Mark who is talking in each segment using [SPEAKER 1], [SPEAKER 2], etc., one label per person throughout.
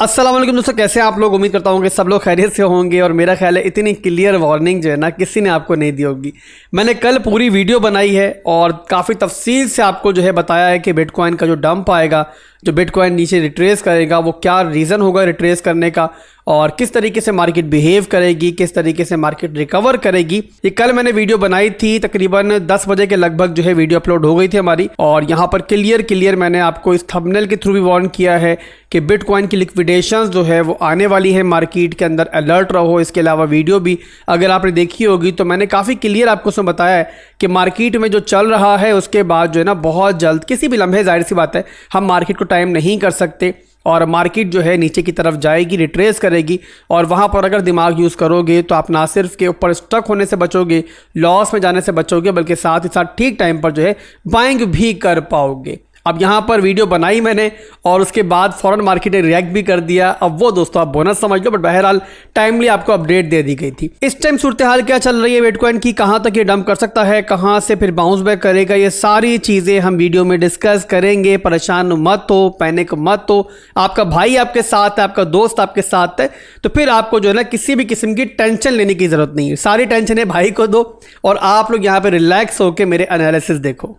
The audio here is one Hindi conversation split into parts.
[SPEAKER 1] अस्सलाम वालेकुम दोस्तों, कैसे हैं आप लोग। उम्मीद करता हूँ कि सब लोग खैरियत से होंगे और मेरा ख्याल है इतनी क्लियर वार्निंग जो है ना किसी ने आपको नहीं दी होगी। मैंने कल पूरी वीडियो बनाई है और काफ़ी तफसील से आपको जो है बताया है कि बिटकॉइन का जो डंप आएगा, जो बिटकॉइन नीचे रिट्रेस करेगा, वो क्या रीज़न होगा रिट्रेस करने का और किस तरीके से मार्केट बिहेव करेगी, किस तरीके से मार्केट रिकवर करेगी। ये कल मैंने वीडियो बनाई थी, तकरीबन 10 बजे के लगभग जो है वीडियो अपलोड हो गई थी हमारी। और यहाँ पर क्लियर मैंने आपको इस थंबनेल के थ्रू भी वार्न किया है कि बिटकॉइन की लिक्विडेशंस जो है वो आने वाली है मार्केट के अंदर, अलर्ट रहो। इसके अलावा वीडियो भी अगर आपने देखी होगी तो मैंने काफ़ी क्लियर आपको उसमें बताया है कि मार्केट में जो चल रहा है उसके बाद जो है ना बहुत जल्द किसी भी लम्हे, जाहिर सी बात है हम मार्केट को टाइम नहीं कर सकते और मार्केट जो है नीचे की तरफ जाएगी, रिट्रेस करेगी। और वहाँ पर अगर दिमाग यूज़ करोगे तो आप ना सिर्फ के ऊपर स्टक होने से बचोगे, लॉस में जाने से बचोगे, बल्कि साथ ही साथ ठीक टाइम पर जो है बाइंग भी कर पाओगे। अब यहाँ पर वीडियो बनाई मैंने और उसके बाद फ़ौरन मार्केट ने रिएक्ट भी कर दिया। अब वो दोस्तों आप बोनस समझ लो, बट बहरहाल टाइमली आपको अपडेट दे दी गई थी। इस टाइम सूरत हाल क्या चल रही है बिटकॉइन की, कहाँ तक ये डंप कर सकता है, कहाँ से फिर बाउंस बैक करेगा, ये सारी चीज़ें हम वीडियो में डिस्कस करेंगे। परेशान मत हो, पैनिक मत हो, आपका भाई आपके साथ है, आपका दोस्त आपके साथ है, तो फिर आपको जो है ना किसी भी किस्म की टेंशन लेने की ज़रूरत नहीं है। सारी टेंशन है भाई को दो और आप लोग यहाँ पर रिलैक्स होकर मेरे एनालिसिस देखो।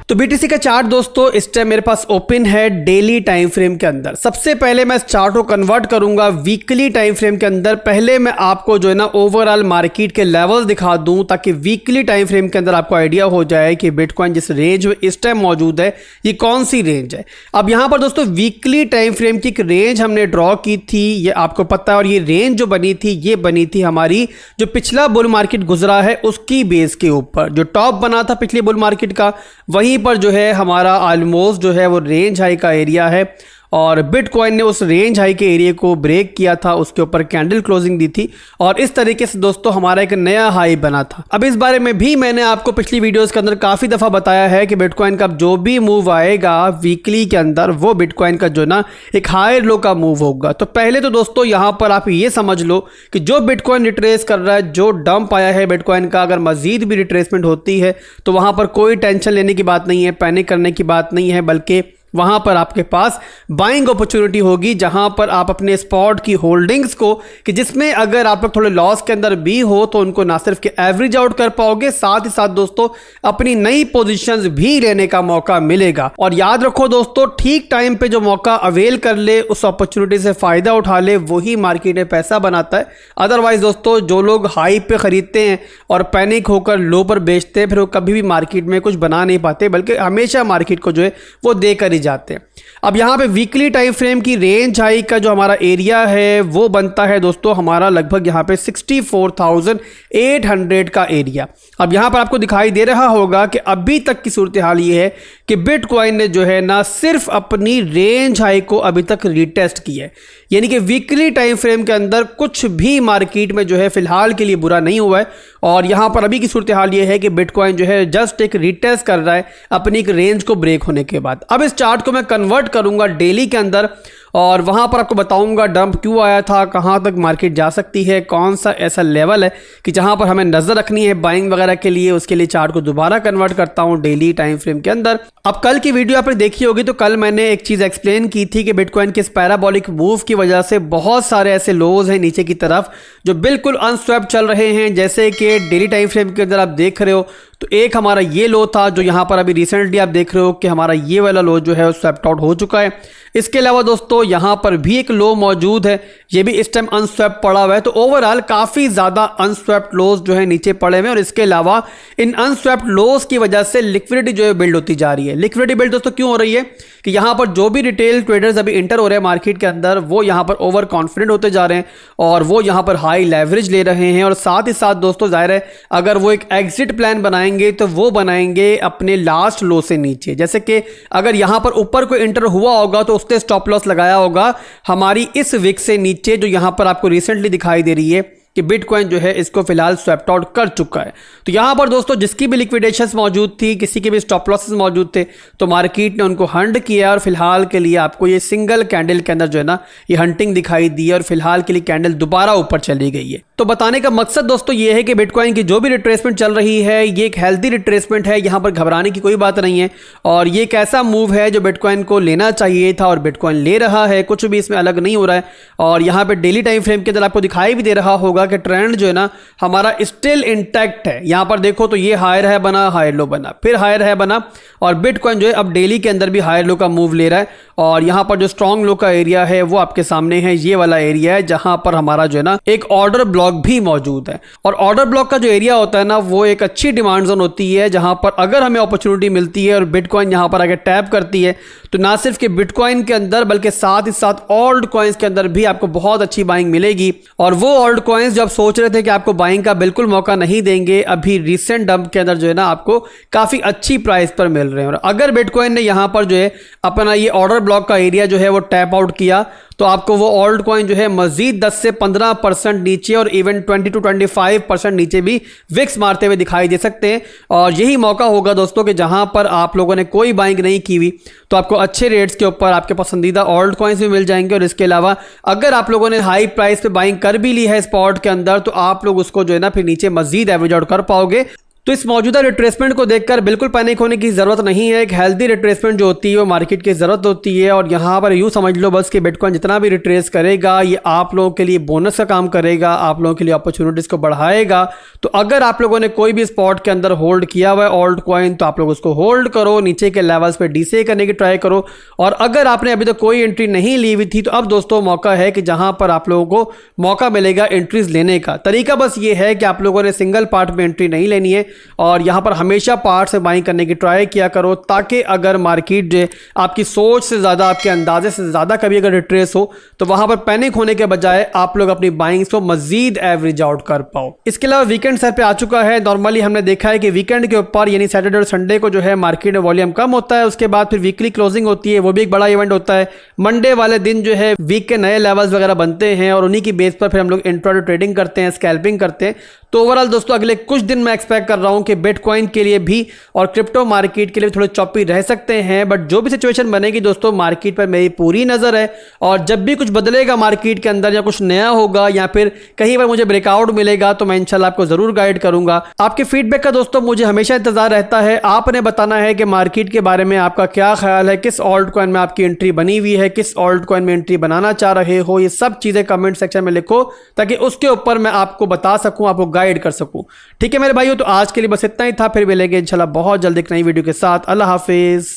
[SPEAKER 1] तो बीटीसी का चार्ट दोस्तों इस टाइम मेरे पास ओपन है डेली टाइम फ्रेम के अंदर। सबसे पहले मैं इस चार्ट को कन्वर्ट करूंगा वीकली टाइम फ्रेम के अंदर। पहले मैं आपको जो है ना ओवरऑल मार्केट के लेवल्स दिखा दूं ताकि वीकली टाइम फ्रेम के अंदर आपको आइडिया हो जाए कि बिटकॉइन जिस रेंज में इस टाइम मौजूद है ये कौन सी रेंज है। अब यहां पर दोस्तों वीकली टाइम फ्रेम की एक रेंज हमने ड्रॉ की थी, ये आपको पता है, और ये रेंज जो बनी थी ये बनी थी हमारी जो पिछला बुल मार्केट गुजरा है उसकी बेस के ऊपर। जो टॉप बना था पिछली बुल मार्केट का, वहीं पर जो है हमारा ऑलमोस्ट जो है वो रेंज हाई का एरिया है और बिटकॉइन ने उस रेंज हाई के एरिया को ब्रेक किया था, उसके ऊपर कैंडल क्लोजिंग दी थी और इस तरीके से दोस्तों हमारा एक नया हाई बना था। अब इस बारे में भी मैंने आपको पिछली वीडियोस के अंदर काफ़ी दफ़ा बताया है कि बिटकॉइन का जो भी मूव आएगा वीकली के अंदर वो बिटकॉइन का जो ना एक हायर लो का मूव होगा। तो पहले तो दोस्तों यहाँ पर आप ये समझ लो कि जो बिटकॉइन रिट्रेस कर रहा है, जो डंप आया है बिटकॉइन का, अगर मजीद भी रिट्रेसमेंट होती है तो वहाँ पर कोई टेंशन लेने की बात नहीं है, पैनिक करने की बात नहीं है, बल्कि वहां पर आपके पास बाइंग अपॉर्चुनिटी होगी जहां पर आप अपने स्पॉट की होल्डिंग्स को, कि जिसमें अगर आप लोग थोड़े लॉस के अंदर भी हो तो उनको ना सिर्फ के एवरेज आउट कर पाओगे, साथ ही साथ दोस्तों अपनी नई पोजीशंस भी लेने का मौका मिलेगा। और याद रखो दोस्तों, ठीक टाइम पे जो मौका अवेल कर ले, उस अपॉर्चुनिटी से फायदा उठा ले, वही मार्केट में पैसा बनाता है। अदरवाइज दोस्तों जो लोग हाई पे खरीदते हैं और पैनिक होकर लो पर बेचते हैं, फिर वो कभी भी मार्केट में कुछ बना नहीं पाते, बल्कि हमेशा मार्केट को जो है वो देकर जाते हैं। अब यहां पे वीकली टाइम फ्रेम की रेंज हाई का जो हमारा एरिया है वो बनता है दोस्तों हमारा लगभग यहां पे 64,800 का एरिया। अब यहां पर आपको दिखाई दे रहा होगा कि अभी तक की सूरत हाल ये है कि बिटकॉइन ने जो है ना सिर्फ अपनी रेंज हाई को अभी तक रीटेस्ट किया है, यानी कि वीकली टाइम फ्रेम के अंदर कुछ भी मार्केट में जो है फिलहाल के लिए बुरा नहीं हुआ है। और यहां पर अभी की सूरत हाल ये है कि बिटकॉइन जो है जस्ट एक रीटेस्ट कर रहा है अपनी एक रेंज को ब्रेक होने के बाद। अब इस चार्ट को मैं कन्वर्ट करूंगा डेली के अंदर और वहां पर आपको बताऊंगा डंप क्यों आया था, कहां तक मार्केट जा सकती है, कौन सा ऐसा लेवल है कि जहां पर हमें नजर रखनी है बाइंग वगैरह के लिए। उसके लिए चार्ट को दोबारा कन्वर्ट करता हूं डेली टाइम फ्रेम के अंदर। अब कल की वीडियो आपने देखी होगी तो कल मैंने एक चीज एक्सप्लेन की थी कि बिटकॉइन के इस पैराबोलिक मूव की वजह से बहुत सारे ऐसे लोज हैं नीचे की तरफ जो बिल्कुल अनस्वेप्ट चल रहे हैं। जैसे कि डेली टाइम फ्रेम के अंदर आप देख रहे हो तो एक हमारा ये लो था जो यहाँ पर अभी रिसेंटली आप देख रहे हो कि हमारा ये वाला लो जो है वो स्वैप्ट आउट हो चुका है। इसके अलावा दोस्तों यहाँ पर भी एक लो मौजूद है, ये भी इस टाइम अनस्वेप्ट पड़ा हुआ है। तो ओवरऑल काफ़ी ज़्यादा अनस्वेप्ट लोज जो है नीचे पड़े हुए हैं और इसके अलावा इन अनस्वेप्ट लोज की वजह से लिक्विडिटी जो है बिल्ड होती जा रही है। लिक्विडिटी बिल्ड दोस्तों क्यों हो रही है कि यहाँ पर जो भी रिटेल ट्रेडर्स अभी इंटर हो रहे हैं मार्केट के अंदर वो यहाँ पर ओवर कॉन्फिडेंट होते जा रहे हैं और वो यहाँ पर हाई लेवरेज ले रहे हैं। और साथ ही साथ दोस्तों जाहिर है अगर वो एक एग्जिट प्लान बनाएंगे तो वो बनाएंगे अपने लास्ट लो से नीचे। जैसे कि अगर यहाँ पर ऊपर कोई इंटर हुआ होगा तो उसने स्टॉप लॉस लगाया होगा हमारी इस विक से नीचे, जो यहाँ पर आपको रिसेंटली दिखाई दे रही है कि बिटकॉइन जो है इसको फिलहाल स्वैप्ट आउट कर चुका है। तो यहाँ पर दोस्तों जिसकी भी लिक्विडेशंस मौजूद थी, किसी के भी स्टॉप लॉसेस मौजूद थे, तो मार्केट ने उनको हंट किया और फिलहाल के लिए आपको ये सिंगल कैंडल के अंदर जो है ना ये हंटिंग दिखाई दी है और फिलहाल के लिए कैंडल दोबारा ऊपर चली गई है। तो बताने का मकसद दोस्तों ये है कि बिटकॉइन की जो भी रिट्रेसमेंट चल रही है ये एक हेल्दी रिट्रेसमेंट है, यहाँ पर घबराने की कोई बात नहीं है और ये एक ऐसा मूव है जो बिटकॉइन को लेना चाहिए था और बिटकॉइन ले रहा है, कुछ भी इसमें अलग नहीं हो रहा है। और यहाँ पे डेली टाइम फ्रेम के अंदर आपको दिखाई भी दे रहा होगा कि ट्रेंड जो है ना हमारा स्टिल इंटैक्ट है। यहाँ पर देखो तो ये हायर है बना, हायर लो बना, फिर हायर है बना और बिटकॉइन जो है अब डेली के अंदर भी हायर लो का मूव ले रहा है। और यहाँ पर जो स्ट्रॉन्ग लो का एरिया है वो आपके सामने है, ये वाला एरिया है जहां पर हमारा जो है ना एक ऑर्डर ब्लॉक भी मौजूद है। और ऑर्डर ब्लॉक का जो एरिया होता है ना वो एक अच्छी डिमांड जोन होती है जहां पर अगर हमें अपॉर्चुनिटी मिलती है और बिटकॉइन यहां पर अगर टैप करती है तो ना सिर्फ कि बिटकॉइन के अंदर बल्कि साथ ही साथ ऑल्ट कॉइन्स के अंदर भी आपको बहुत अच्छी बाइंग मिलेगी। और वो ऑल्ट कॉइन्स जो आप सोच रहे थे कि आपको बाइंग का बिल्कुल मौका नहीं देंगे, अभी रिसेंट डंप के अंदर जो है ना आपको काफी अच्छी प्राइस पर मिल रहे हैं। और अगर बिटकॉइन ने यहां पर जो है अपना ये ऑर्डर ब्लॉक का एरिया जो है वो टैप आउट किया तो आपको वो ऑल्ट कॉइन जो है मजीद 10 से 15% नीचे और इवन 20 to 25% नीचे भी विक्स मारते हुए दिखाई दे सकते हैं। और यही मौका होगा दोस्तों कि जहां पर आप लोगों ने कोई बाइंग नहीं की हुई तो आपको अच्छे रेट्स के ऊपर आपके पसंदीदा ऑल्ट कॉइन्स भी मिल जाएंगे। और इसके अलावा अगर आप लोगों ने हाई प्राइस पे बाइंग कर भी ली है स्पॉट के अंदर तो आप लोग उसको जो है ना फिर नीचे मजीद एवरेज आउट कर पाओगे। तो इस मौजूदा रिट्रेसमेंट को देखकर बिल्कुल पैनिक होने की जरूरत नहीं है। एक हेल्दी रिट्रेसमेंट जो होती है वो मार्केट की जरूरत होती है। और यहाँ पर यूँ समझ लो बस कि बिटकॉइन जितना भी रिट्रेस करेगा ये आप लोगों के लिए बोनस का काम करेगा, आप लोगों के लिए अपॉर्चुनिटीज को बढ़ाएगा। तो अगर आप लोगों ने कोई भी स्पॉट के अंदर होल्ड किया हुआ है ऑल्ट कॉइन तो आप लोग उसको होल्ड करो, नीचे के लेवल्स पे डीसीए करने की ट्राई करो। और अगर आपने अभी तक कोई एंट्री नहीं ली हुई थी तो अब दोस्तों मौका है कि जहां पर आप लोगों को मौका मिलेगा एंट्रीज लेने का। तरीका बस ये है कि आप लोगों ने सिंगल पार्ट में एंट्री नहीं लेनी है और यहां पर हमेशा पार्ट से बाइंग करने की ट्राई किया करो, ताकि अगर मार्केट जो आपकी सोच से ज़्यादा, आपके अंदाजे से ज़्यादा कभी अगर रिट्रेस हो तो वहां पर पैनिक होने के बजाय आप लोग अपनी बाइंग्स को मजीद एवरेज आउट कर पाओ। इसके अलावा वीकेंड सर पे आ चुका है। नॉर्मली हमने देखा है कि वीकेंड के ऊपर यानी सैटरडे और संडे को जो है मार्केट में वॉल्यूम कम होता है, उसके बाद फिर वीकली क्लोजिंग होती है, वो भी एक बड़ा इवेंट होता है। मंडे वाले दिन जो है वीक के नए लेवल्स वगैरह बनते हैं और उन्हीं की बेस पर फिर हम लोग इंट्राडे ट्रेडिंग करते हैं, स्कैल्पिंग करते हैं। तो ओवरऑल दोस्तों अगले कुछ दिन मैं एक्सपेक्ट कर रहा हूं कि बिटकॉइन के लिए भी और क्रिप्टो मार्केट के लिए थोड़े चॉपी रह सकते हैं। बट जो भी सिचुएशन बनेगी दोस्तों मार्केट पर मेरी पूरी नजर है और जब भी कुछ बदलेगा मार्केट के अंदर या कुछ नया होगा या फिर कहीं पर मुझे ब्रेकआउट मिलेगा तो मैं इंशाल्लाह आपको जरूर गाइड करूंगा। आपके फीडबैक का दोस्तों मुझे हमेशा इंतजार रहता है। आपने बताना है कि मार्केट के बारे में आपका क्या ख्याल है, किस ऑल्ट कॉइन में आपकी एंट्री बनी हुई है, किस ऑल्ट कॉइन में एंट्री बनाना चाह रहे हो, ये सब चीजें कमेंट सेक्शन में लिखो ताकि उसके ऊपर मैं आपको बता सकूं, आपको गाइड कर सकूं। ठीक है मेरे भाइयों, तो आज के लिए बस इतना ही था, फिर मिलेंगे इंशाल्लाह बहुत जल्द एक नई वीडियो के साथ। अल्लाह हाफिज।